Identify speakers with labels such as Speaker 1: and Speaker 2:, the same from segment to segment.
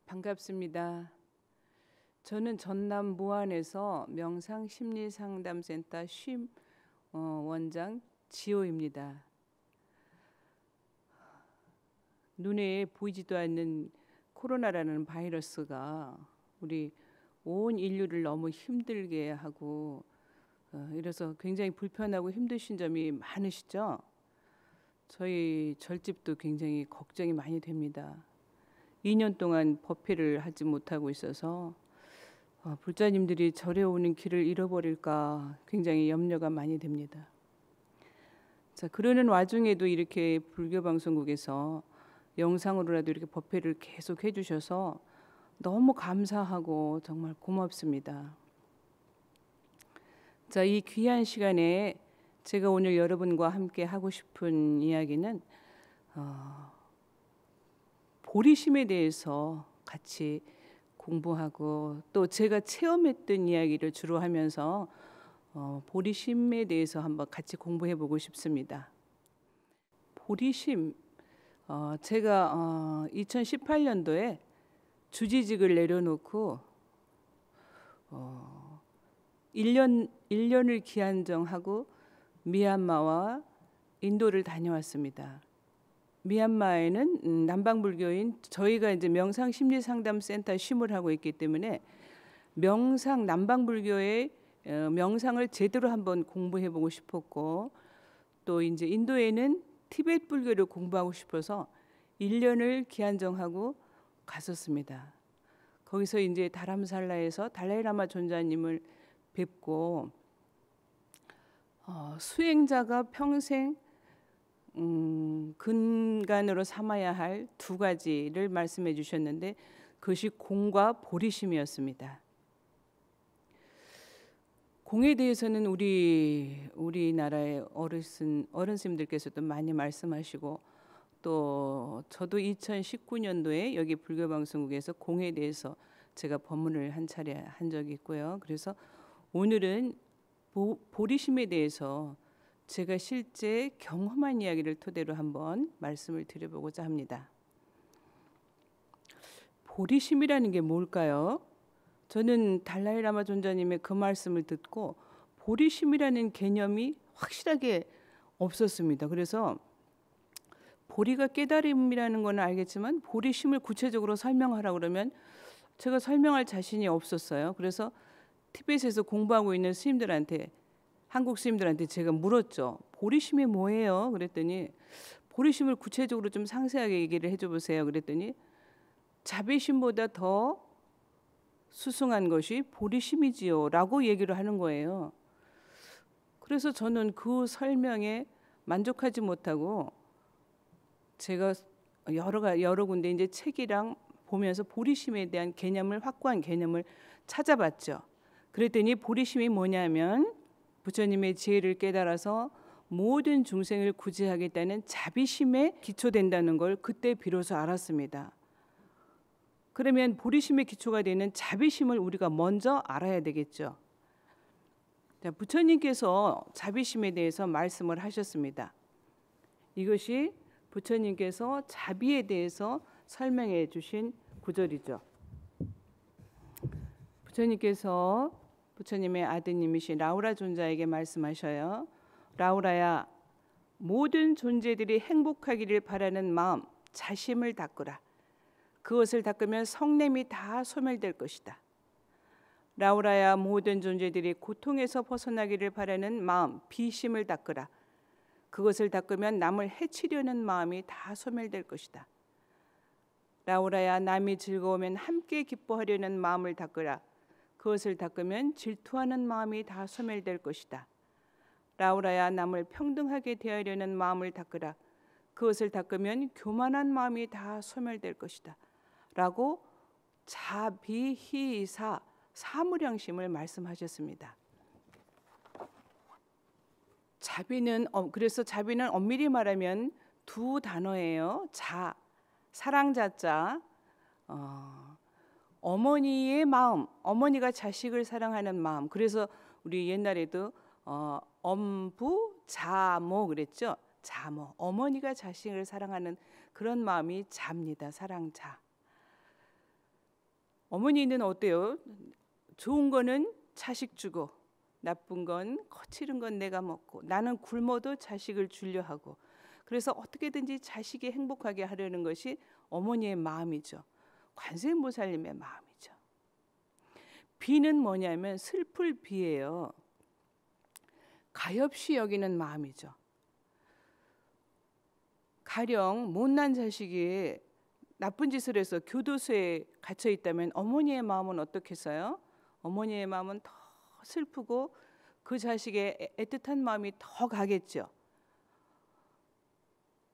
Speaker 1: 반갑습니다. 저는 전남 무안에서 명상심리상담센터 쉼 원장 지호입니다. 눈에 보이지도 않는 코로나라는 바이러스가 우리 온 인류를 너무 힘들게 하고 이래서 굉장히 불편하고 힘드신 점이 많으시죠? 저희 절집도 굉장히 걱정이 많이 됩니다. 2년 동안 법회를 하지 못하고 있어서 불자님들이 절에 오는 길을 잃어버릴까 굉장히 염려가 많이 됩니다. 자, 그러는 와중에도 이렇게 불교방송국에서 영상으로라도 이렇게 법회를 계속 해주셔서 너무 감사하고 정말 고맙습니다. 자, 이 귀한 시간에 제가 오늘 여러분과 함께 하고 싶은 이야기는 보리심에 대해서 같이 공부하고 또 제가 체험했던 이야기를 주로 하면서 보리심에 대해서 한번 같이 공부해 보고 싶습니다. 보리심, 제가 2018년도에 주지직을 내려놓고 1년을 기한정하고 미얀마와 인도를 다녀왔습니다. 미얀마에는 남방불교인 저희가 이제 명상심리상담센터 쉼을 하고 있기 때문에 남방불교의 명상을 제대로 한번 공부해 보고 싶었고, 또 이제 인도에는 티베트 불교를 공부하고 싶어서 1년을 기한정하고 갔었습니다. 거기서 이제 다람살라에서 달라이라마 존자님을 뵙고 수행자가 평생 근간으로 삼아야 할 두 가지를 말씀해 주셨는데 그것이 공과 보리심이었습니다. 공에 대해서는 우리나라의 어른스님들께서도 많이 말씀하시고, 또 저도 2019년도에 여기 불교방송국에서 공에 대해서 제가 법문을 한 차례 한 적이 있고요. 그래서 오늘은 보리심에 대해서 제가 실제 경험한 이야기를 토대로 한번 말씀을 드려보고자 합니다. 보리심이라는 게 뭘까요? 저는 달라이라마 존자님의 그 말씀을 듣고 보리심이라는 개념이 확실하게 없었습니다. 그래서 보리가 깨달음이라는 건 알겠지만 보리심을 구체적으로 설명하라 그러면 제가 설명할 자신이 없었어요. 그래서 티베트에서 공부하고 있는 스님들한테, 한국 스님들한테 제가 물었죠. 보리심이 뭐예요? 그랬더니 보리심을 구체적으로 좀 상세하게 얘기를 해줘 보세요. 그랬더니 자비심보다 더 수승한 것이 보리심이지요 라고 얘기를 하는 거예요. 그래서 저는 그 설명에 만족하지 못하고 제가 여러 군데 이제 책이랑 보면서 보리심에 대한 개념을, 확고한 개념을 찾아봤죠. 그랬더니 보리심이 뭐냐면 부처님의 지혜를 깨달아서 모든 중생을 구제하겠다는 자비심에 기초된다는 걸 그때 비로소 알았습니다. 그러면 보리심의 기초가 되는 자비심을 우리가 먼저 알아야 되겠죠. 자, 부처님께서 자비심에 대해서 말씀을 하셨습니다. 이것이 부처님께서 자비에 대해서 설명해 주신 구절이죠. 부처님께서 부처님의 아드님이신 라우라 존자에게 말씀하셔요. 라우라야, 모든 존재들이 행복하기를 바라는 마음, 자심을 닦으라. 그것을 닦으면 성냄이 다 소멸될 것이다. 라우라야, 모든 존재들이 고통에서 벗어나기를 바라는 마음, 비심을 닦으라. 그것을 닦으면 남을 해치려는 마음이 다 소멸될 것이다. 라우라야, 남이 즐거우면 함께 기뻐하려는 마음을 닦으라. 그것을 닦으면 질투하는 마음이 다 소멸될 것이다. 라우라야, 남을 평등하게 대하려는 마음을 닦으라. 그것을 닦으면 교만한 마음이 다 소멸될 것이다. 라고 자비희사 사무량심을 말씀하셨습니다. 그래서 자비는 엄밀히 말하면 두 단어예요. 사랑자자, 어머니의 마음, 어머니가 자식을 사랑하는 마음. 그래서 우리 옛날에도 엄부자모 그랬죠. 자모, 어머니가 자식을 사랑하는 그런 마음이 자입니다. 사랑자. 어머니는 어때요? 좋은 거는 자식 주고 나쁜 건 거칠은 건 내가 먹고 나는 굶어도 자식을 주려 하고 그래서 어떻게든지 자식이 행복하게 하려는 것이 어머니의 마음이죠. 관세음보살님의 마음이죠. 비는 뭐냐면 슬플 비예요. 가엾이 여기는 마음이죠. 가령 못난 자식이 나쁜 짓을 해서 교도소에 갇혀 있다면 어머니의 마음은 어떻겠어요? 어머니의 마음은 더 슬프고 그 자식의 애틋한 마음이 더 가겠죠.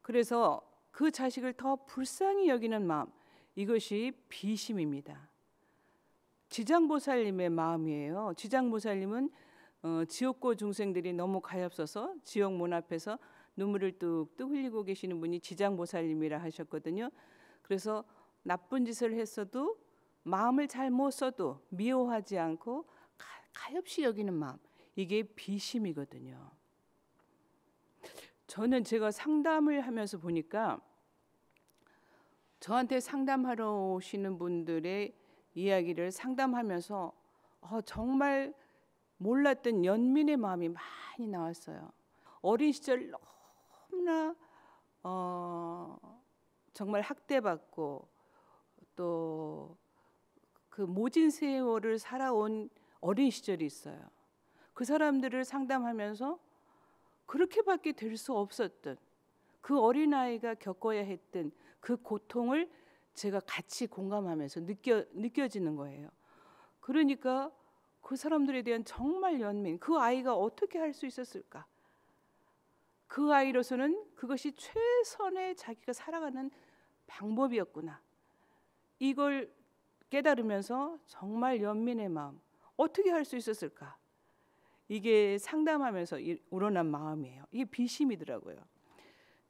Speaker 1: 그래서 그 자식을 더 불쌍히 여기는 마음, 이것이 비심입니다. 지장보살님의 마음이에요. 지장보살님은 지옥고 중생들이 너무 가엾어서 지옥 문 앞에서 눈물을 뚝뚝 흘리고 계시는 분이 지장보살님이라 하셨거든요. 그래서 나쁜 짓을 했어도 마음을 잘 못 써도 미워하지 않고 가엾이 여기는 마음, 이게 비심이거든요. 저는 제가 상담을 하면서 보니까 저한테 상담하러 오시는 분들의 이야기를 상담하면서 정말 몰랐던 연민의 마음이 많이 나왔어요. 어린 시절 너무나 정말 학대받고 또 그 모진 세월을 살아온 어린 시절이 있어요. 그 사람들을 상담하면서 그렇게밖에 될 수 없었던 그 어린아이가 겪어야 했던 그 고통을 제가 같이 공감하면서 느껴지는 거예요. 그러니까 그 사람들에 대한 정말 연민, 그 아이가 어떻게 할 수 있었을까? 그 아이로서는 그것이 최선의 자기가 살아가는 방법이었구나. 이걸 깨달으면서 정말 연민의 마음, 어떻게 할 수 있었을까? 이게 상담하면서 우러난 마음이에요. 이게 비심이더라고요.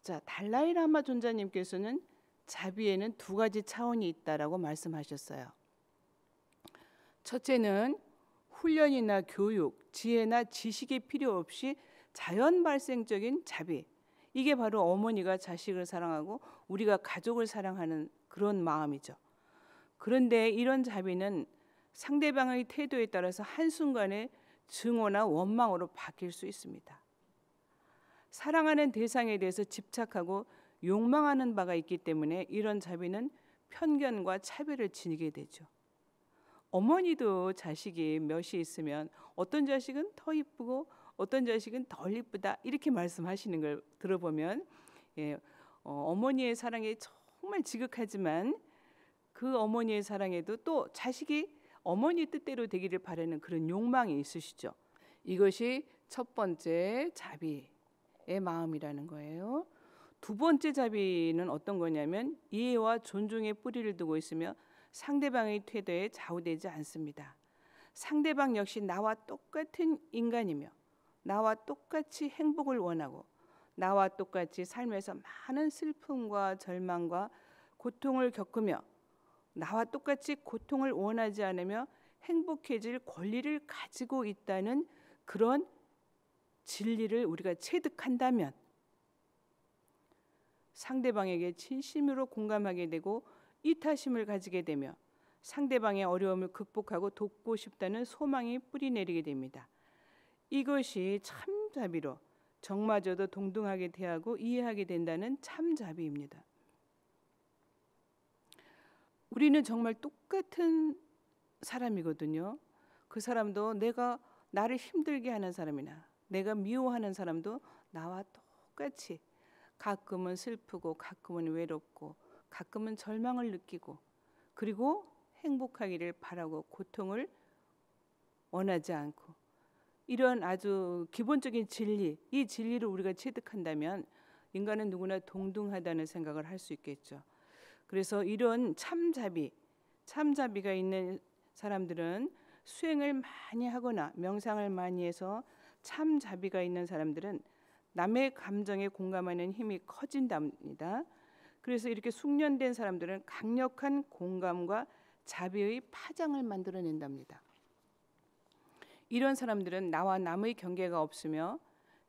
Speaker 1: 자, 달라이라마 존자님께서는 자비에는 두 가지 차원이 있다라고 말씀하셨어요. 첫째는 훈련이나 교육, 지혜나 지식이 필요 없이 자연 발생적인 자비. 이게 바로 어머니가 자식을 사랑하고 우리가 가족을 사랑하는 그런 마음이죠. 그런데 이런 자비는 상대방의 태도에 따라서 한순간에 증오나 원망으로 바뀔 수 있습니다. 사랑하는 대상에 대해서 집착하고 욕망하는 바가 있기 때문에 이런 자비는 편견과 차별을 지니게 되죠. 어머니도 자식이 몇이 있으면 어떤 자식은 더 이쁘고 어떤 자식은 덜 이쁘다 이렇게 말씀하시는 걸 들어보면 어머니의 사랑이 정말 지극하지만 그 어머니의 사랑에도 또 자식이 어머니 뜻대로 되기를 바라는 그런 욕망이 있으시죠. 이것이 첫 번째 자비의 마음이라는 거예요. 두 번째 자비는 어떤 거냐면 이해와 존중의 뿌리를 두고 있으며 상대방의 태도에 좌우되지 않습니다. 상대방 역시 나와 똑같은 인간이며 나와 똑같이 행복을 원하고 나와 똑같이 삶에서 많은 슬픔과 절망과 고통을 겪으며 나와 똑같이 고통을 원하지 않으며 행복해질 권리를 가지고 있다는 그런 진리를 우리가 체득한다면 상대방에게 진심으로 공감하게 되고 이타심을 가지게 되며 상대방의 어려움을 극복하고 돕고 싶다는 소망이 뿌리내리게 됩니다. 이것이 참자비로 적마저도 동등하게 대하고 이해하게 된다는 참자비입니다. 우리는 정말 똑같은 사람이거든요. 그 사람도 나를 힘들게 하는 사람이나 내가 미워하는 사람도 나와 똑같이 가끔은 슬프고 가끔은 외롭고 가끔은 절망을 느끼고 그리고 행복하기를 바라고 고통을 원하지 않고 이런 아주 기본적인 진리, 이 진리를 우리가 체득한다면 인간은 누구나 동등하다는 생각을 할 수 있겠죠. 그래서 이런 참자비가 있는 사람들은 수행을 많이 하거나 명상을 많이 해서 참자비가 있는 사람들은 남의 감정에 공감하는 힘이 커진답니다. 그래서 이렇게 숙련된 사람들은 강력한 공감과 자비의 파장을 만들어낸답니다. 이런 사람들은 나와 남의 경계가 없으며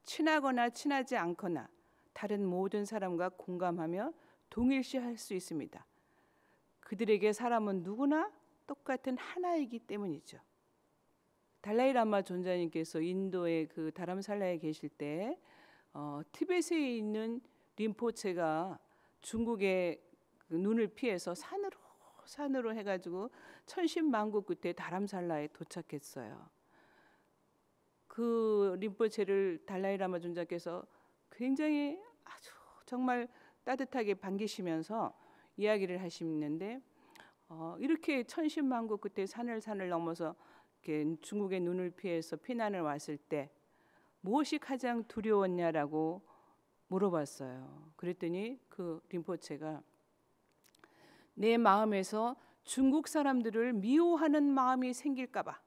Speaker 1: 친하거나 친하지 않거나 다른 모든 사람과 공감하며 동일시할 수 있습니다. 그들에게 사람은 누구나 똑같은 하나이기 때문이죠. 달라이라마 존자님께서 인도의 그 다람살라에 계실 때 티베트에 있는 림포체가 중국의 그 눈을 피해서 산으로 해가지고 천신만고 끝에 다람살라에 도착했어요. 그 림포체를 달라이라마 존자께서 굉장히 아주 정말 따뜻하게 반기시면서 이야기를 하시는데 이렇게 천신만고 끝에 산을 넘어서 이렇게 중국의 눈을 피해서 피난을 왔을 때 무엇이 가장 두려웠냐라고 물어봤어요. 그랬더니 그 림포체가 내 마음에서 중국 사람들을 미워하는 마음이 생길까 봐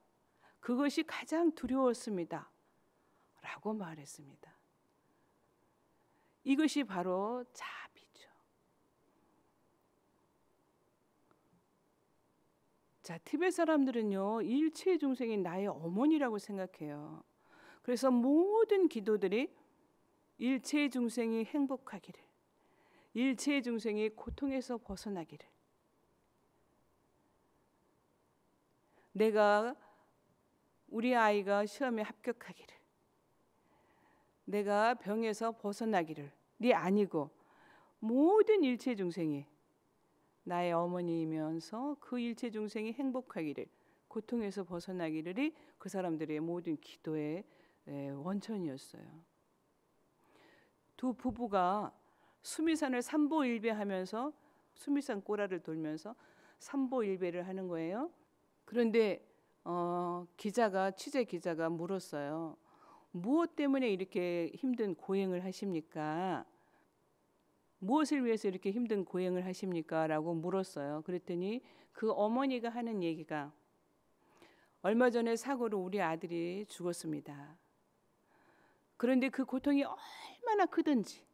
Speaker 1: 그것이 가장 두려웠습니다. 라고 말했습니다. 이것이 바로 자비죠. 자, 티베트 사람들은요, 일체 중생이 나의 어머니라고 생각해요. 그래서 모든 기도들이 일체 중생이 행복하기를, 일체 중생이 고통에서 벗어나기를, 내가 우리 아이가 시험에 합격하기를, 내가 병에서 벗어나기를 아니고 모든 일체 중생이 나의 어머니이면서 그 일체 중생이 행복하기를, 고통에서 벗어나기를이 그 사람들의 모든 기도의 원천이었어요. 두 부부가 수미산을 삼보일배하면서 수미산 꼬라를 돌면서 삼보일배를 하는 거예요. 그런데 취재 기자가 물었어요. 무엇 때문에 이렇게 힘든 고행을 하십니까? 무엇을 위해서 이렇게 힘든 고행을 하십니까? 라고 물었어요. 그랬더니 그 어머니가 하는 얘기가 얼마 전에 사고로 우리 아들이 죽었습니다. 그런데 그 고통이 얼마나 크든지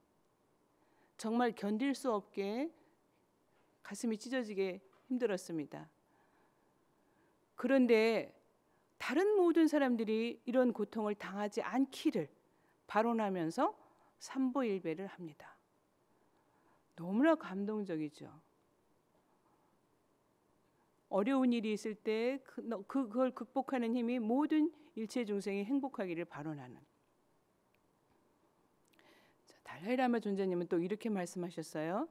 Speaker 1: 정말 견딜 수 없게 가슴이 찢어지게 힘들었습니다. 그런데 다른 모든 사람들이 이런 고통을 당하지 않기를 발언하면서 삼보일배를 합니다. 너무나 감동적이죠. 어려운 일이 있을 때 그걸 극복하는 힘이 모든 일체 중생이 행복하기를 발언하는. 달라이라마 존자님은 또 이렇게 말씀하셨어요.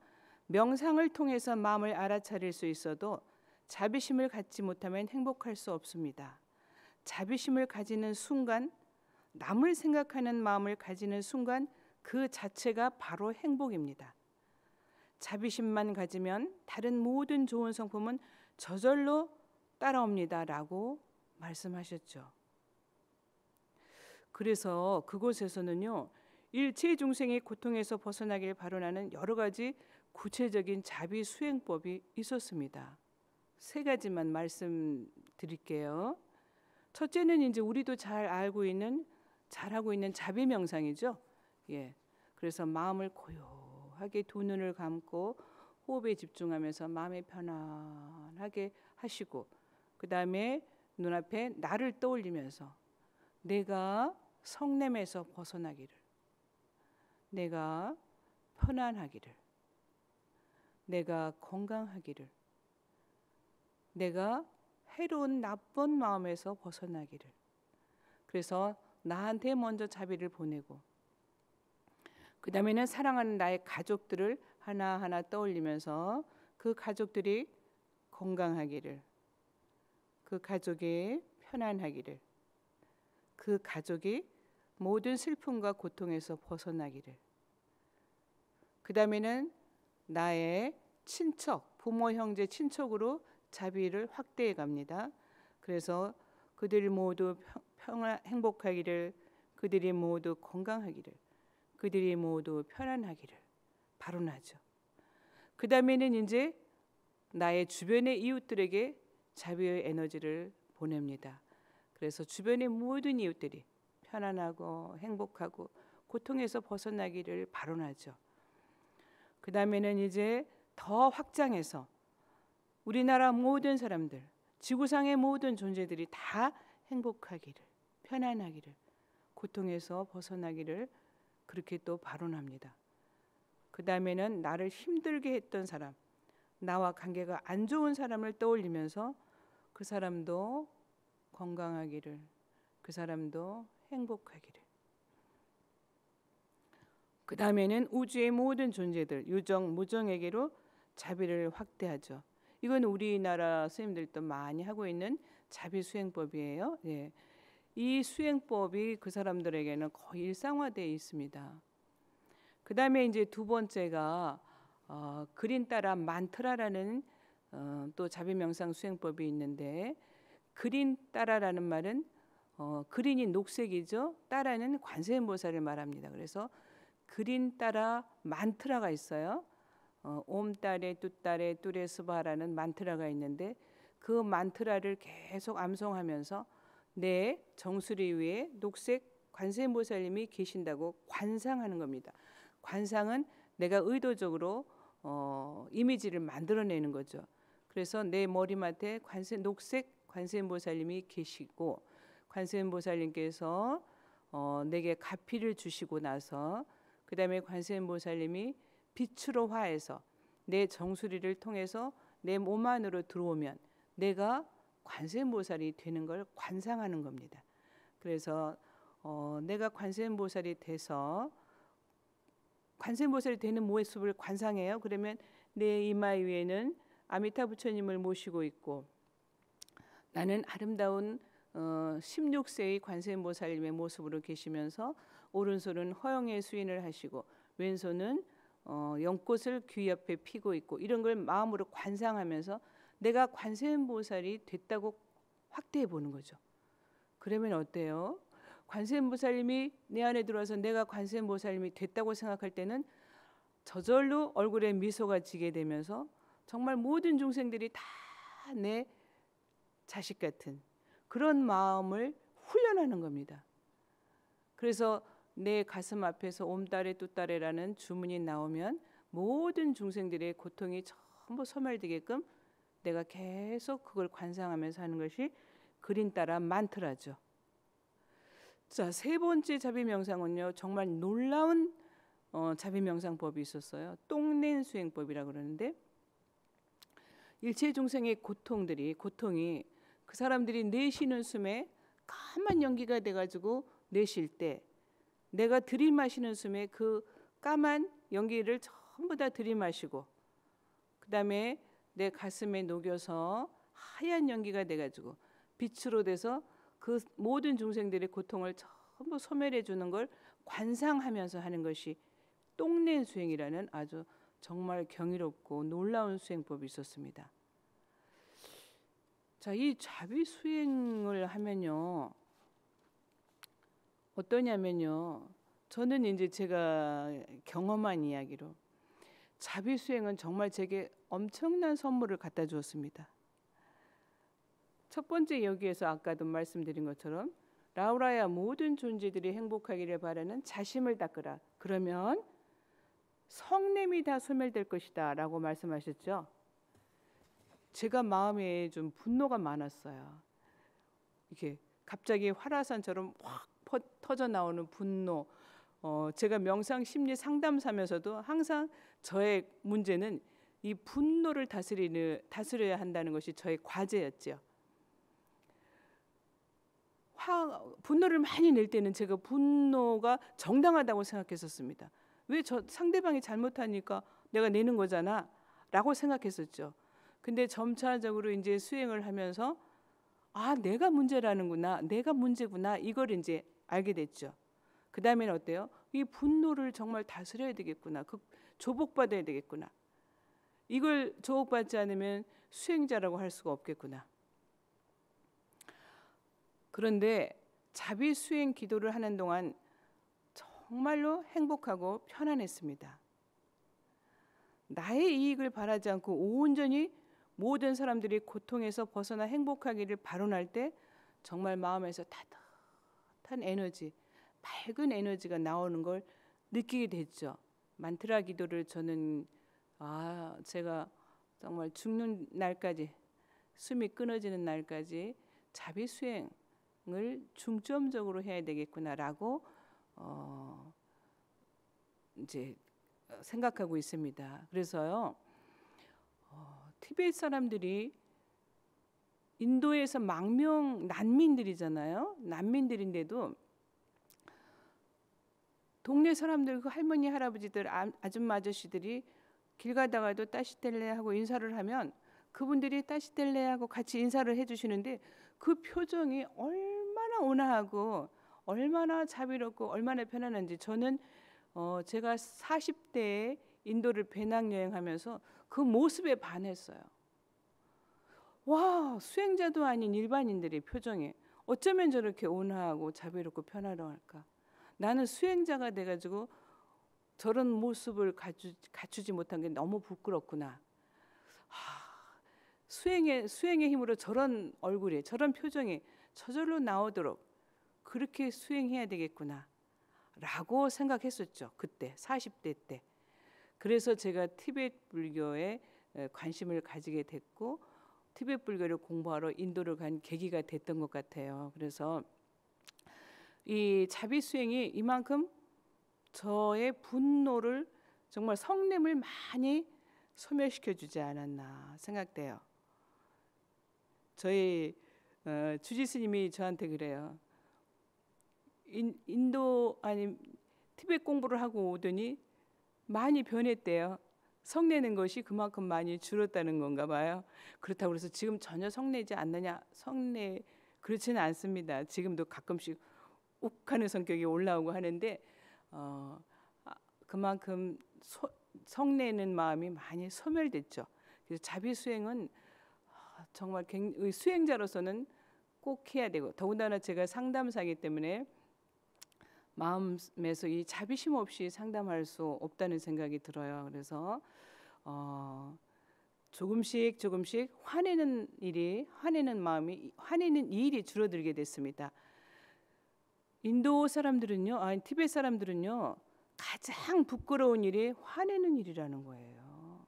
Speaker 1: 명상을 통해서 마음을 알아차릴 수 있어도 자비심을 갖지 못하면 행복할 수 없습니다. 자비심을 가지는 순간, 남을 생각하는 마음을 가지는 순간 그 자체가 바로 행복입니다. 자비심만 가지면 다른 모든 좋은 성품은 저절로 따라옵니다. 라고 말씀하셨죠. 그래서 그곳에서는요, 일체 중생의 고통에서 벗어나길 발언하는 여러 가지 구체적인 자비 수행법이 있었습니다. 3가지만 말씀드릴게요. 첫째는 이제 우리도 잘하고 있는 자비 명상이죠. 그래서 마음을 고요하게 두 눈을 감고 호흡에 집중하면서 마음이 편안하게 하시고, 그 다음에 눈앞에 나를 떠올리면서 내가 성냄에서 벗어나기를, 내가 편안하기를, 내가 건강하기를, 내가 해로운 나쁜 마음에서 벗어나기를. 그래서 나한테 먼저 자비를 보내고, 그 다음에는 사랑하는 나의 가족들을 하나하나 떠올리면서 그 가족들이 건강하기를, 그 가족이 편안하기를, 그 가족이 모든 슬픔과 고통에서 벗어나기를. 그 다음에는 나의 친척, 부모, 형제, 친척으로 자비를 확대해 갑니다. 그래서 그들이 모두 행복하기를, 그들이 모두 건강하기를, 그들이 모두 편안하기를 발언하죠. 그 다음에는 이제 나의 주변의 이웃들에게 자비의 에너지를 보냅니다. 그래서 주변의 모든 이웃들이 편안하고 행복하고 고통에서 벗어나기를 발언하죠. 그 다음에는 이제 더 확장해서 우리나라 모든 사람들, 지구상의 모든 존재들이 다 행복하기를, 편안하기를, 고통에서 벗어나기를 그렇게 또 발언합니다. 그 다음에는 나를 힘들게 했던 사람, 나와 관계가 안 좋은 사람을 떠올리면서 그 사람도 건강하기를, 그 사람도 행복하기를. 그 다음에는 우주의 모든 존재들, 유정, 무정에게로 자비를 확대하죠. 이건 우리나라 스님들도 많이 하고 있는 자비 수행법이에요. 예. 이 수행법이 그 사람들에게는 거의 일상화되어 있습니다. 그 다음에 이제 두 번째가 그린 따라 만트라라는 또 자비명상 수행법이 있는데, 그린 따라라는 말은 그린이 녹색이죠. 따라는 관세음보살을 말합니다. 그래서 그린 따라 만트라가 있어요. 옴따레 뚜따레 뚜레스바라는 만트라가 있는데, 그 만트라를 계속 암송하면서 내 정수리 위에 녹색 관세음보살님이 계신다고 관상하는 겁니다. 관상은 내가 의도적으로 이미지를 만들어내는 거죠. 그래서 내 머리맡에 녹색 관세음보살님이 계시고, 관세음보살님께서 내게 가피를 주시고 나서 그 다음에 관세음보살님이 빛으로 화해서 내 정수리를 통해서 내 몸 안으로 들어오면 내가 관세음보살이 되는 걸 관상하는 겁니다. 그래서 내가 관세음보살이 돼서 관세음보살이 되는 모습을 관상해요. 그러면 내 이마 위에는 아미타 부처님을 모시고 있고, 나는 아름다운 16세의 관세음보살님의 모습으로 계시면서 오른손은 허영의 수인을 하시고 왼손은 연꽃을 귀 옆에 피고 있고, 이런 걸 마음으로 관상하면서 내가 관세음보살이 됐다고 확대해 보는 거죠. 그러면 어때요? 관세음보살님이 내 안에 들어와서 내가 관세음보살님이 됐다고 생각할 때는 저절로 얼굴에 미소가 지게 되면서 정말 모든 중생들이 다 내 자식 같은 그런 마음을 훈련하는 겁니다. 그래서 내 가슴 앞에서 옴따레 뚜따레라는 주문이 나오면 모든 중생들의 고통이 전부 소멸되게끔 내가 계속 그걸 관상하면서 하는 것이 그린 따라 만트라죠. 자, 세 번째 자비명상은요, 정말 놀라운 자비명상법이 있었어요. 똥낸 수행법이라고 그러는데, 일체 중생의 고통이 그 사람들이 내쉬는 숨에 까만 연기가 돼가지고 내쉴 때, 내가 들이마시는 숨에 그 까만 연기를 전부 다 들이마시고, 그 다음에 내 가슴에 녹여서 하얀 연기가 돼가지고 빛으로 돼서 그 모든 중생들의 고통을 전부 소멸해 주는 걸 관상하면서 하는 것이 똥낸 수행이라는 아주 정말 경이롭고 놀라운 수행법이 있었습니다. 자, 이 자비 수행을 하면요, 어떠냐면요, 저는 이제 제가 경험한 이야기로 자비 수행은 정말 제게 엄청난 선물을 갖다 주었습니다. 첫 번째, 여기에서 아까도 말씀드린 것처럼 라우라야 모든 존재들이 행복하기를 바라는 자심을 닦으라. 그러면 성냄이 다 소멸될 것이다 라고 말씀하셨죠. 제가 마음에 좀 분노가 많았어요. 이렇게 갑자기 활화산처럼 확 터져 나오는 분노. 제가 명상 심리 상담사면서도 항상 저의 문제는 이 분노를 다스려야 한다는 것이 저의 과제였죠. 분노를 많이 낼 때는 제가 분노가 정당하다고 생각했었습니다. 왜 저 상대방이 잘못하니까 내가 내는 거잖아 라고 생각했었죠. 근데 점차적으로 이제 수행을 하면서 내가 문제라는구나, 내가 문제구나, 이걸 이제 알게 됐죠. 그 다음에는 어때요? 이 분노를 정말 다스려야 되겠구나, 조복받아야 되겠구나, 이걸 조복받지 않으면 수행자라고 할 수가 없겠구나. 그런데 자비 수행 기도를 하는 동안 정말로 행복하고 편안했습니다. 나의 이익을 바라지 않고 온전히 모든 사람들이 고통에서 벗어나 행복하기를 발언할 때 정말 마음에서 따뜻한 에너지, 밝은 에너지가 나오는 걸 느끼게 됐죠. 만트라 기도를 저는 제가 정말 죽는 날까지, 숨이 끊어지는 날까지 자비 수행을 중점적으로 해야 되겠구나라고 이제 생각하고 있습니다. 그래서요, 티베트 사람들이 인도에서 망명 난민들이잖아요. 난민들인데도 동네 사람들, 그 할머니, 할아버지들, 아줌마, 아저씨들이 길 가다가도 따시텔레 하고 인사를 하면 그분들이 따시텔레 하고 같이 인사를 해주시는데 그 표정이 얼마나 온화하고 얼마나 자비롭고 얼마나 편안한지. 저는 제가 40대에 인도를 배낭여행하면서 그 모습에 반했어요. 와, 수행자도 아닌 일반인들의 표정에 어쩌면 저렇게 온화하고 자비롭고 편안할까. 나는 수행자가 돼가지고 저런 모습을 갖추지 못한 게 너무 부끄럽구나. 수행의 힘으로 저런 얼굴에 저런 표정이 저절로 나오도록 그렇게 수행해야 되겠구나 라고 생각했었죠. 그때 40대 때. 그래서 제가 티베트 불교에 관심을 가지게 됐고 티베트 불교를 공부하러 인도를 간 계기가 됐던 것 같아요. 그래서 이 자비 수행이 이만큼 저의 분노를 정말 성냄을 많이 소멸시켜 주지 않았나 생각돼요. 저희 주지 스님이 저한테 그래요. 인도 아니 티베트 공부를 하고 오더니 많이 변했대요. 성내는 것이 그만큼 많이 줄었다는 건가 봐요. 그렇다고 해서 지금 전혀 성내지 않느냐? 그렇지는 않습니다. 지금도 가끔씩 욱하는 성격이 올라오고 하는데 그만큼 성내는 마음이 많이 소멸됐죠. 그래서 자비 수행은 정말 수행자로서는 꼭 해야 되고, 더군다나 제가 상담사이기 때문에 마음에서 이 자비심 없이 상담할 수 없다는 생각이 들어요. 그래서 조금씩 화내는 일이 줄어들게 됐습니다. 인도 사람들은요, 티베트 사람들은요, 가장 부끄러운 일이 화내는 일이라는 거예요.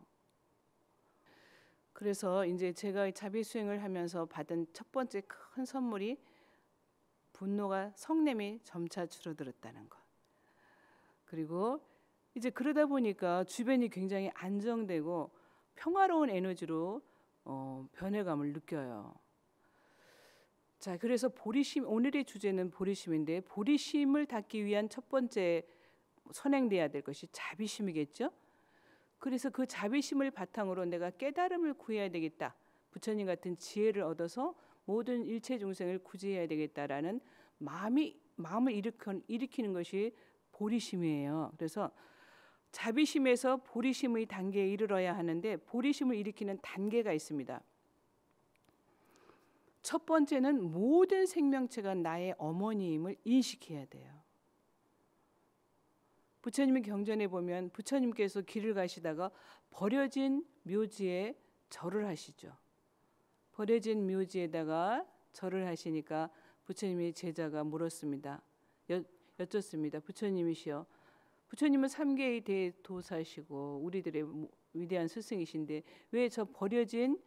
Speaker 1: 그래서 이제 제가 자비 수행을 하면서 받은 첫 번째 큰 선물이 분노가, 성냄이 점차 줄어들었다는 것. 그리고 이제 그러다 보니까 주변이 굉장히 안정되고 평화로운 에너지로 변해감을 느껴요. 자, 그래서 보리심, 오늘의 주제는 보리심인데, 보리심을 닦기 위한 첫 번째 선행돼야 될 것이 자비심이겠죠. 그래서 그 자비심을 바탕으로 내가 깨달음을 구해야 되겠다, 부처님 같은 지혜를 얻어서 모든 일체 중생을 구제해야 되겠다라는 마음을 일으키는 것이 보리심이에요. 그래서 자비심에서 보리심의 단계에 이르러야 하는데, 보리심을 일으키는 단계가 있습니다. 첫 번째는 모든 생명체가 나의 어머니임을 인식해야 돼요. 부처님의 경전에 보면 부처님께서 길을 가시다가 버려진 묘지에 절을 하시죠. 버려진 묘지에다가 절을 하시니까 부처님의 제자가 물었습니다. 여쭙습니다. 부처님이시여, 부처님은 삼계의 대도사시고 우리들의 위대한 스승이신데 왜 저 버려진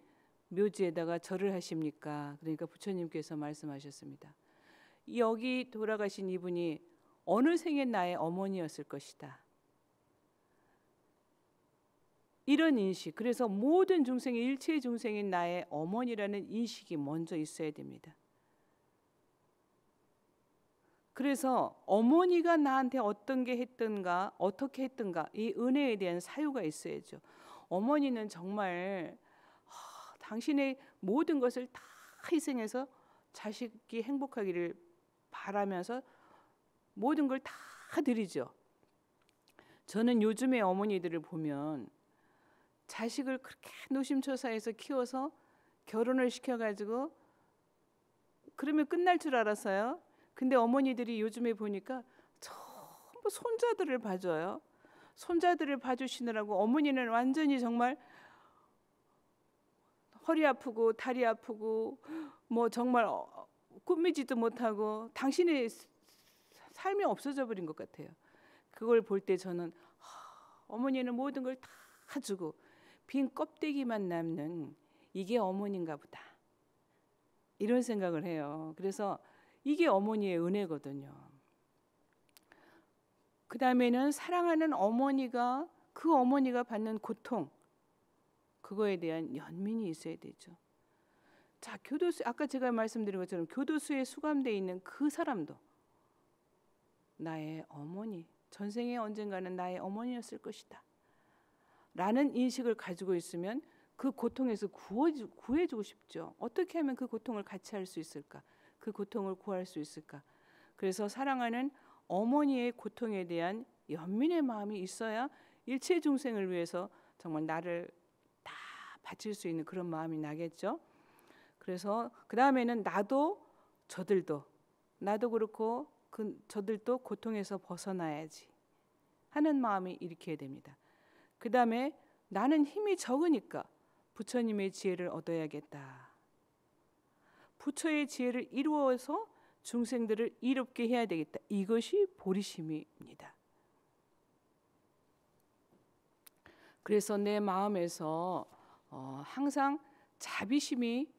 Speaker 1: 묘지에다가 절을 하십니까? 그러니까 부처님께서 말씀하셨습니다. 여기 돌아가신 이분이 어느 생에 나의 어머니였을 것이다. 이런 인식, 그래서 모든 중생이 일체 중생인 나의 어머니라는 인식이 먼저 있어야 됩니다. 그래서 어머니가 나한테 어떤 게 했던가, 어떻게 했던가, 이 은혜에 대한 사유가 있어야죠. 어머니는 정말 당신의 모든 것을 다 희생해서 자식이 행복하기를 바라면서 모든 걸 다 드리죠. 저는 요즘의 어머니들을 보면 자식을 그렇게 노심초사해서 키워서 결혼을 시켜가지고 그러면 끝날 줄 알았어요. 근데 어머니들이 요즘에 보니까 전부 손자들을 봐줘요. 손자들을 봐주시느라고 어머니는 완전히 정말 허리 아프고 다리 아프고 뭐 정말 꾸미지도 못하고 당신의 삶이 없어져 버린 것 같아요. 그걸 볼 때 저는 어머니는 모든 걸 다 주고 빈 껍데기만 남는 이게 어머니인가 보다, 이런 생각을 해요. 그래서 이게 어머니의 은혜거든요. 그 다음에는 사랑하는 어머니가, 그 어머니가 받는 고통, 그거에 대한 연민이 있어야 되죠. 자, 교도소, 아까 제가 말씀드린 것처럼 교도소에 수감되어 있는 그 사람도 나의 어머니, 전생에 언젠가는 나의 어머니였을 것이다 라는 인식을 가지고 있으면 그 고통에서 구해주고 싶죠. 어떻게 하면 그 고통을 같이 할 수 있을까? 그 고통을 구할 수 있을까? 그래서 사랑하는 어머니의 고통에 대한 연민의 마음이 있어야 일체 중생을 위해서 정말 나를 다 바칠 수 있는 그런 마음이 나겠죠. 그래서 그 다음에는 나도 그렇고 저들도 고통에서 벗어나야지 하는 마음이 일으켜야 됩니다. 그 다음에 나는 힘이 적으니까 부처님의 지혜를 얻어야겠다. 부처의 지혜를 이루어서 중생들을 이롭게 해야 되겠다. 이것이 보리심입니다. 그래서 내 마음에서 항상 자비심이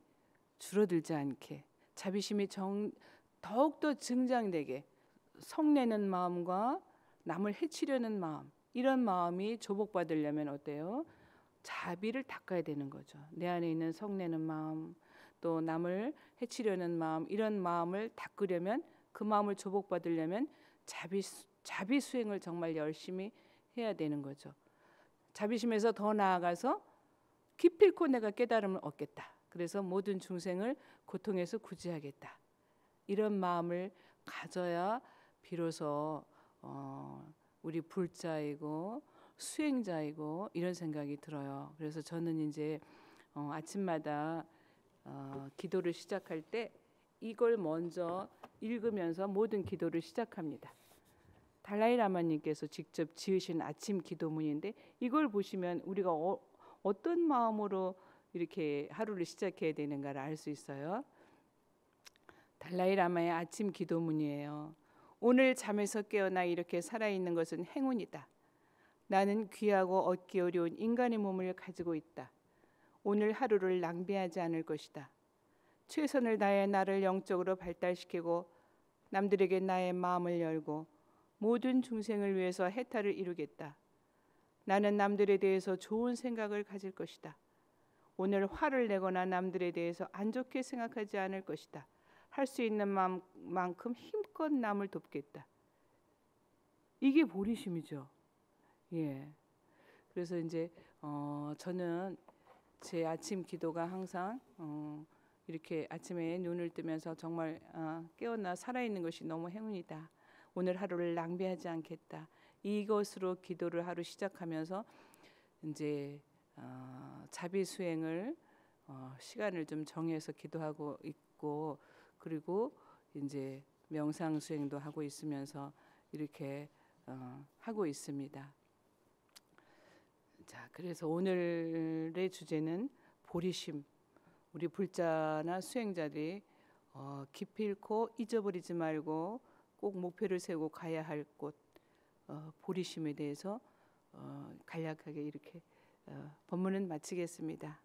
Speaker 1: 줄어들지 않게, 자비심이 더욱더 증장되게, 성내는 마음과 남을 해치려는 마음, 이런 마음이 조복받으려면 어때요? 자비를 닦아야 되는 거죠. 내 안에 있는 성내는 마음, 또 남을 해치려는 마음, 이런 마음을 닦으려면, 그 마음을 조복받으려면 자비 수행을 정말 열심히 해야 되는 거죠. 자비심에서 더 나아가서 기필코 내가 깨달음을 얻겠다. 그래서 모든 중생을 고통에서 구제하겠다. 이런 마음을 가져야 비로소 우리 불자이고 수행자이고 이런 생각이 들어요. 그래서 저는 이제 아침마다 기도를 시작할 때 이걸 먼저 읽으면서 모든 기도를 시작합니다. 달라이 라마님께서 직접 지으신 아침 기도문인데 이걸 보시면 우리가 어떤 마음으로 이렇게 하루를 시작해야 되는가를 알 수 있어요. 달라이 라마의 아침 기도문이에요. 오늘 잠에서 깨어나 이렇게 살아있는 것은 행운이다. 나는 귀하고 얻기 어려운 인간의 몸을 가지고 있다. 오늘 하루를 낭비하지 않을 것이다. 최선을 다해 나를 영적으로 발달시키고 남들에게 나의 마음을 열고 모든 중생을 위해서 해탈을 이루겠다. 나는 남들에 대해서 좋은 생각을 가질 것이다. 오늘 화를 내거나 남들에 대해서 안 좋게 생각하지 않을 것이다. 할 수 있는 만큼 힘껏 남을 돕겠다. 이게 보리심이죠. 예. 그래서 이제 저는 제 아침 기도가 항상 이렇게 아침에 눈을 뜨면서 정말 깨어나 살아있는 것이 너무 행운이다. 오늘 하루를 낭비하지 않겠다. 이것으로 기도를 하루 시작하면서 이제 자비 수행을 시간을 좀 정해서 기도하고 있고, 그리고 이제 명상 수행도 하고 있으면서 이렇게 하고 있습니다. 자, 그래서 오늘의 주제는 보리심. 우리 불자나 수행자들이 기필코 잊어버리지 말고 꼭 목표를 세우고 가야 할 곳, 보리심에 대해서 간략하게 이렇게 본문은 마치겠습니다.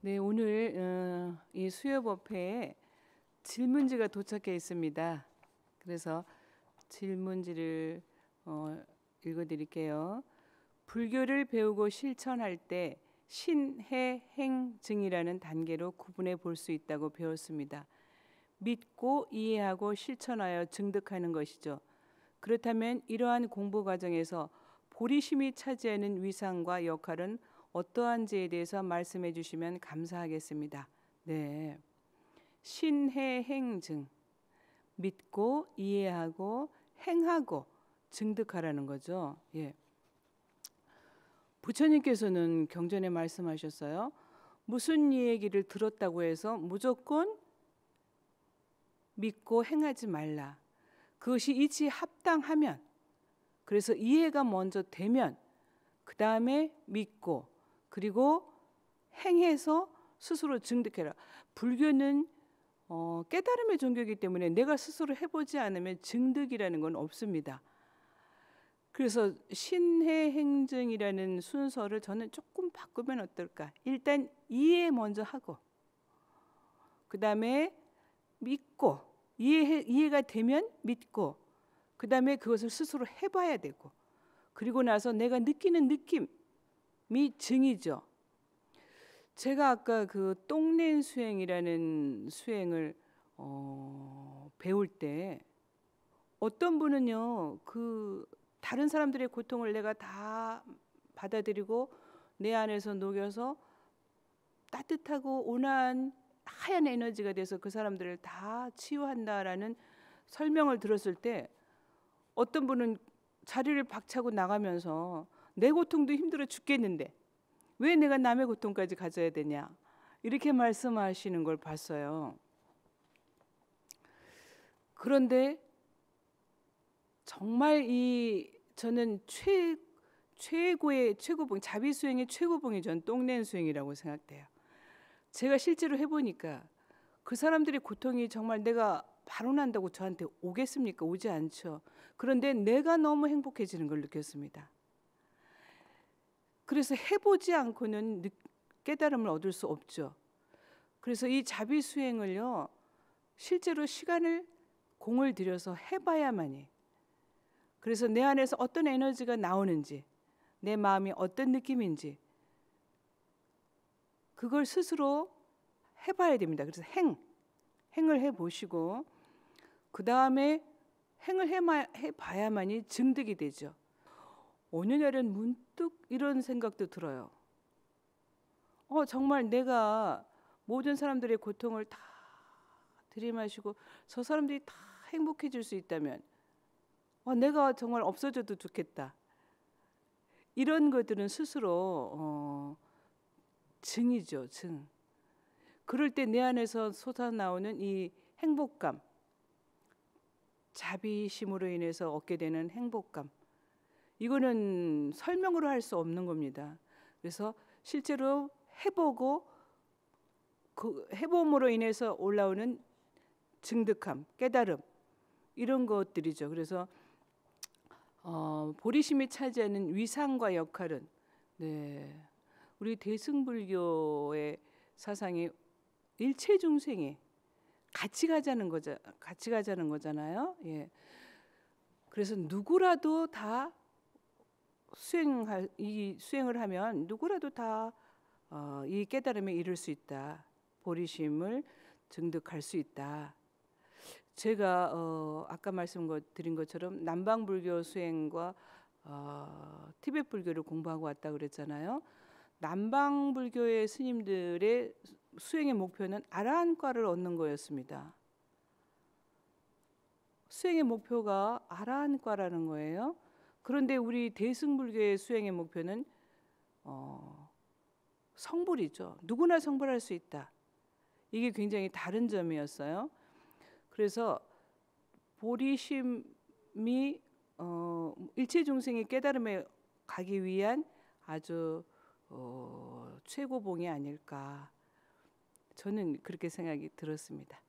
Speaker 1: 네, 오늘 이 수요법회에 질문지가 도착해 있습니다. 그래서 질문지를 읽어드릴게요. 불교를 배우고 실천할 때 신해행증이라는 단계로 구분해 볼 수 있다고 배웠습니다. 믿고 이해하고 실천하여 증득하는 것이죠. 그렇다면 이러한 공부 과정에서 보리심이 차지하는 위상과 역할은 어떠한지에 대해서 말씀해 주시면 감사하겠습니다. 네, 신해행증, 믿고 이해하고 행하고 증득하라는 거죠. 예. 부처님께서는 경전에 말씀하셨어요. 무슨 얘기를 들었다고 해서 무조건 믿고 행하지 말라. 그것이 이치 합당하면, 그래서 이해가 먼저 되면 그 다음에 믿고 그리고 행해서 스스로 증득해라. 불교는 깨달음의 종교이기 때문에 내가 스스로 해보지 않으면 증득이라는 건 없습니다. 그래서 신해행증이라는 순서를 저는 조금 바꾸면 어떨까? 일단 이해 먼저 하고, 그 다음에 믿고, 이해가 되면 믿고, 그 다음에 그것을 스스로 해봐야 되고, 그리고 나서 내가 느끼는 느낌이 증이죠. 제가 아까 그 똥낸 수행이라는 수행을 배울 때 어떤 분은요, 그 다른 사람들의 고통을 내가 다 받아들이고 내 안에서 녹여서 따뜻하고 온화한 하얀 에너지가 돼서 그 사람들을 다 치유한다라는 설명을 들었을 때 어떤 분은 자리를 박차고 나가면서 내 고통도 힘들어 죽겠는데 왜 내가 남의 고통까지 가져야 되냐, 이렇게 말씀하시는 걸 봤어요. 그런데 정말 저는 최고의 최고봉, 자비수행의 최고봉이 전 똥낸 수행이라고 생각돼요. 제가 실제로 해보니까 그 사람들의 고통이 정말 내가 바로 난다고 저한테 오겠습니까? 오지 않죠. 그런데 내가 너무 행복해지는 걸 느꼈습니다. 그래서 해보지 않고는 깨달음을 얻을 수 없죠. 그래서 이 자비수행을요, 실제로 공을 들여서 해봐야만이, 그래서 내 안에서 어떤 에너지가 나오는지, 내 마음이 어떤 느낌인지 그걸 스스로 해봐야 됩니다. 그래서 행을 해보시고 그 다음에 행을 해봐야만이 증득이 되죠. 어느 날은 문득 이런 생각도 들어요. 정말 내가 모든 사람들의 고통을 다 들이마시고 저 사람들이 다 행복해질 수 있다면 내가 정말 없어져도 좋겠다. 이런 것들은 스스로 증이죠, 증. 그럴 때 내 안에서 솟아나오는 이 행복감, 자비심으로 인해서 얻게 되는 행복감, 이거는 설명으로 할 수 없는 겁니다. 그래서 실제로 해보고 그 해봄으로 인해서 올라오는 증득함, 깨달음, 이런 것들이죠. 그래서 보리심이 차지하는 위상과 역할은, 우리 대승불교의 사상이 일체 중생이 같이 가자는 거잖아요. 예. 그래서 누구라도 다 수행을 하면 누구라도 다 이 깨달음에 이를 수 있다. 보리심을 증득할 수 있다. 제가 아까 말씀드린 것처럼 남방불교 수행과 티베트 불교를 공부하고 왔다 그랬잖아요. 남방불교의 스님들의 수행의 목표는 아라한과를 얻는 거였습니다. 수행의 목표가 아라한과라는 거예요. 그런데 우리 대승불교의 수행의 목표는 성불이죠. 누구나 성불할 수 있다. 이게 굉장히 다른 점이었어요. 그래서 보리심이 일체 중생이 깨달음에 가기 위한 아주 최고봉이 아닐까, 저는 그렇게 생각이 들었습니다.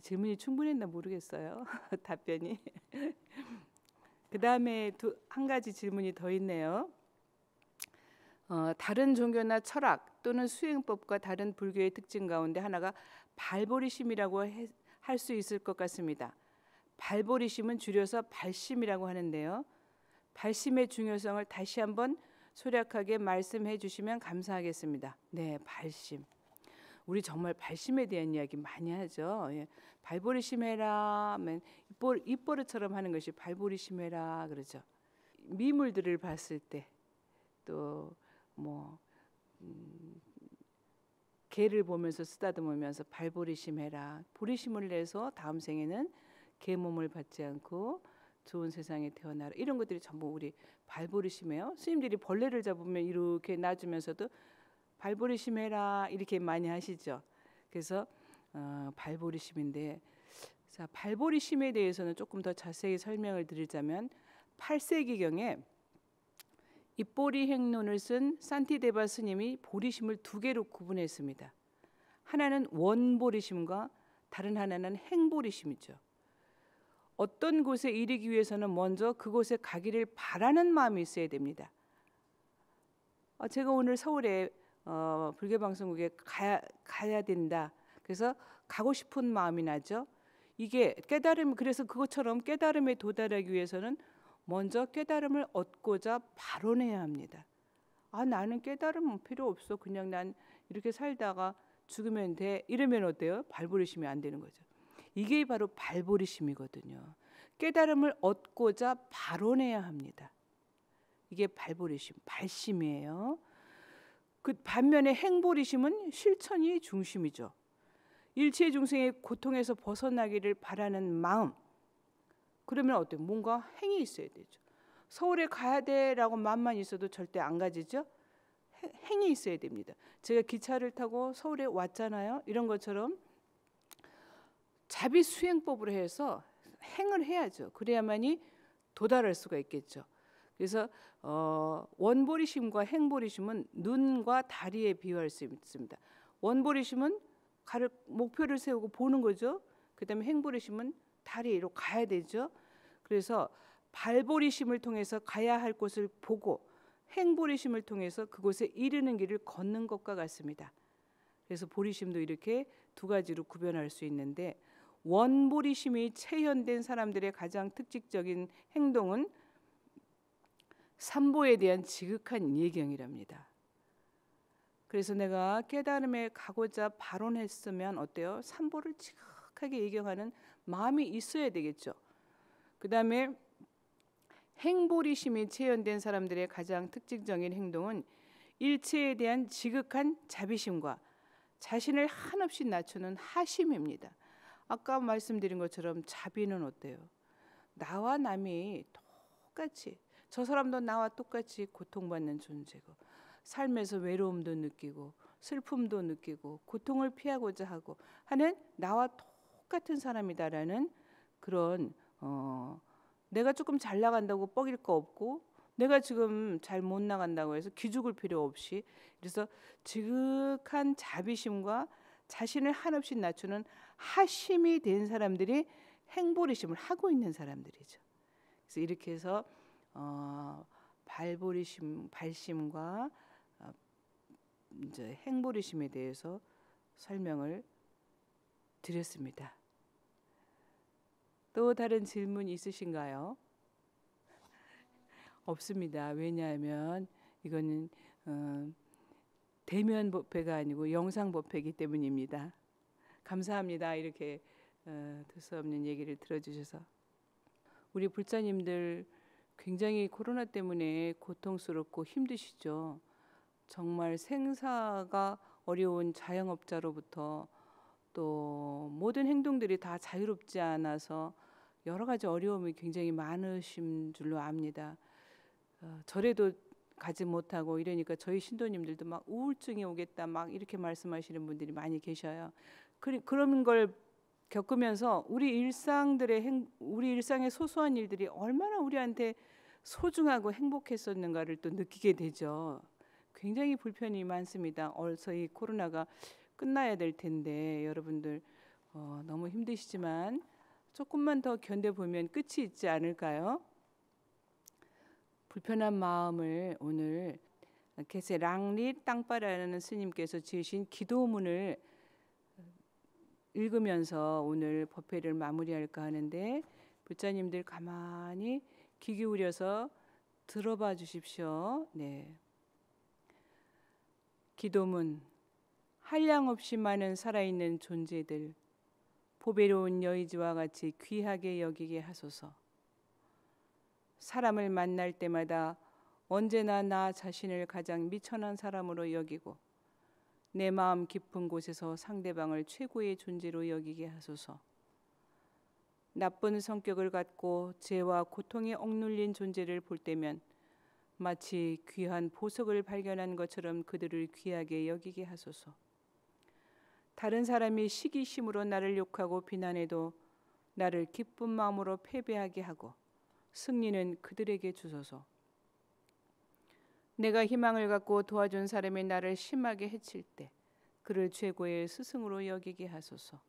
Speaker 1: 질문이 충분했나 모르겠어요. 답변이. 그 다음에 한 가지 질문이 더 있네요. 다른 종교나 철학 또는 수행법과 다른 불교의 특징 가운데 하나가 발보리심이라고 할 수 있을 것 같습니다. 발보리심은 줄여서 발심이라고 하는데요. 발심의 중요성을 다시 한번 소략하게 말씀해 주시면 감사하겠습니다. 네, 발심. 우리 정말 발심에 대한 이야기 많이 하죠. 예. 발보리심해라 하면 입버릇처럼 하는 것이 발보리심해라 그러죠. 미물들을 봤을 때 또 개를 보면서 쓰다듬으면서 발보리심해라. 보리심을 내서 다음 생에는 개 몸을 받지 않고 좋은 세상에 태어나라. 이런 것들이 전부 우리 발보리심이에요. 스님들이 벌레를 잡으면 이렇게 놔주면서도 발보리심해라 이렇게 많이 하시죠. 그래서 발보리심인데, 자, 발보리심에 대해서는 조금 더 자세히 설명을 드리자면 8세기경에 입보리 행론을 쓴 산티데바 스님이 보리심을 두 개로 구분했습니다. 하나는 원보리심과 다른 하나는 행보리심이죠. 어떤 곳에 이르기 위해서는 먼저 그곳에 가기를 바라는 마음이 있어야 됩니다. 제가 오늘 서울에 불교방송국에 가야 된다. 그래서 가고 싶은 마음이 나죠. 이게 깨달음, 그래서 그것처럼 깨달음에 도달하기 위해서는 먼저 깨달음을 얻고자 발언해야 합니다. 나는 깨달음 필요 없어. 그냥 난 이렇게 살다가 죽으면 돼. 이러면 어때요? 발버리시면 안 되는 거죠. 이게 바로 발버리심이거든요. 깨달음을 얻고자 발언해야 합니다. 이게 발버리심, 발심이에요. 그 반면에 행보리심은 실천이 중심이죠. 일체 중생의 고통에서 벗어나기를 바라는 마음. 그러면 어때요? 뭔가 행이 있어야 되죠. 서울에 가야 돼라고 마음만 있어도 절대 안 가지죠. 행이 있어야 됩니다. 제가 기차를 타고 서울에 왔잖아요. 이런 것처럼 자비수행법으로 해서 행을 해야죠. 그래야만이 도달할 수가 있겠죠. 그래서 원보리심과 행보리심은 눈과 다리에 비유할 수 있습니다. 원보리심은 목표를 세우고 보는 거죠. 그다음에 행보리심은 다리로 가야 되죠. 그래서 발보리심을 통해서 가야 할 곳을 보고 행보리심을 통해서 그곳에 이르는 길을 걷는 것과 같습니다. 그래서 보리심도 이렇게 두 가지로 구별할 수 있는데, 원보리심이 체현된 사람들의 가장 특징적인 행동은 삼보에 대한 지극한 예경이랍니다. 그래서 내가 깨달음에 가고자 발언했으면 어때요? 삼보를 지극하게 예경하는 마음이 있어야 되겠죠. 그 다음에 행보리심이 체현된 사람들의 가장 특징적인 행동은 일체에 대한 지극한 자비심과 자신을 한없이 낮추는 하심입니다. 아까 말씀드린 것처럼 자비는 어때요? 나와 남이 똑같이, 저 사람도 나와 똑같이 고통받는 존재고, 삶에서 외로움도 느끼고 슬픔도 느끼고 고통을 피하고자 하고 하는 나와 똑같은 사람이다라는 그런 내가 조금 잘 나간다고 뻐길 거 없고, 내가 지금 잘 못 나간다고 해서 기죽을 필요 없이, 그래서 지극한 자비심과 자신을 한없이 낮추는 하심이 된 사람들이 행보리심을 하고 있는 사람들이죠. 그래서 이렇게 해서 발심과 이제 행보리심에 대해서 설명을 드렸습니다. 또 다른 질문 있으신가요? 없습니다. 왜냐하면 이거는 대면 법회가 아니고 영상 법회이기 때문입니다. 감사합니다. 이렇게 두서없는 얘기를 들어주셔서. 우리 불자님들 굉장히 코로나 때문에 고통스럽고 힘드시죠. 정말 생사가 어려운 자영업자로부터 또 모든 행동들이 다 자유롭지 않아서 여러 가지 어려움이 굉장히 많으신 줄로 압니다. 절에도 가지 못하고 이러니까 저희 신도님들도 막 우울증이 오겠다 막 이렇게 말씀하시는 분들이 많이 계셔요. 그런 걸 겪으면서 우리 일상의 소소한 일들이 얼마나 우리한테 소중하고 행복했었는가를 또 느끼게 되죠. 굉장히 불편이 많습니다. 어서 이 코로나가 끝나야 될 텐데 여러분들 너무 힘드시지만 조금만 더 견뎌보면 끝이 있지 않을까요? 불편한 마음을 오늘 개세 랑리 땅바라는 스님께서 지으신 기도문을 읽으면서 오늘 법회를 마무리할까 하는데, 불자님들 가만히 귀 기울여서 들어봐 주십시오. 네. 기도문. 한량없이 많은 살아있는 존재들, 보배로운 여의지와 같이 귀하게 여기게 하소서. 사람을 만날 때마다 언제나 나 자신을 가장 미천한 사람으로 여기고 내 마음 깊은 곳에서 상대방을 최고의 존재로 여기게 하소서. 나쁜 성격을 갖고 죄와 고통에 억눌린 존재를 볼 때면 마치 귀한 보석을 발견한 것처럼 그들을 귀하게 여기게 하소서. 다른 사람이 시기심으로 나를 욕하고 비난해도 나를 기쁜 마음으로 패배하게 하고 승리는 그들에게 주소서. 내가 희망을 갖고 도와준 사람이 나를 심하게 해칠 때 그를 최고의 스승으로 여기게 하소서.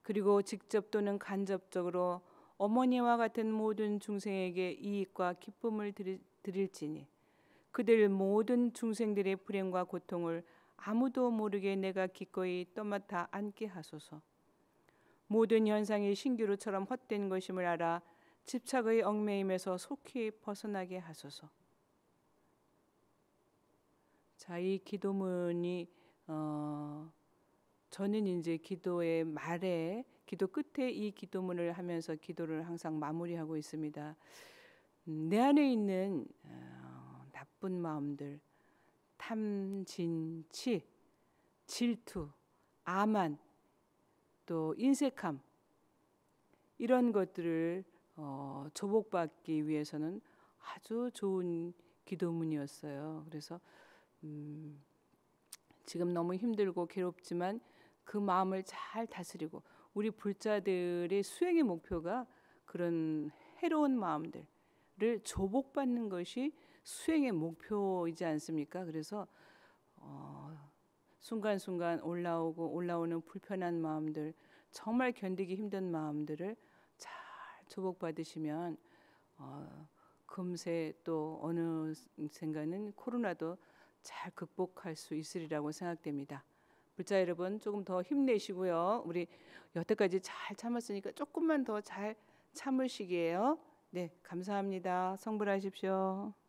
Speaker 1: 그리고 직접 또는 간접적으로 어머니와 같은 모든 중생에게 이익과 기쁨을 드릴지니 그들 모든 중생들의 불행과 고통을 아무도 모르게 내가 기꺼이 떠맡아 안게 하소서. 모든 현상이 신기루처럼 헛된 것임을 알아 집착의 얽매임에서 속히 벗어나게 하소서. 자, 이 기도문이 저는 이제 기도의 말에 기도 끝에 이 기도문을 하면서 기도를 항상 마무리하고 있습니다. 내 안에 있는 나쁜 마음들, 탐진치, 질투, 아만, 또 인색함 이런 것들을 조복받기 위해서는 아주 좋은 기도문이었어요. 그래서 지금 너무 힘들고 괴롭지만 그 마음을 잘 다스리고 우리 불자들의 수행의 목표가 그런 해로운 마음들을 조복받는 것이 수행의 목표이지 않습니까? 그래서 순간순간 올라오는 불편한 마음들, 정말 견디기 힘든 마음들을 잘 조복받으시면 금세 또 어느 순간은 코로나도 잘 극복할 수 있으리라고 생각됩니다. 불자 여러분 조금 더 힘내시고요. 우리 여태까지 잘 참았으니까 조금만 더 잘 참으시게요. 네, 감사합니다. 성불하십시오.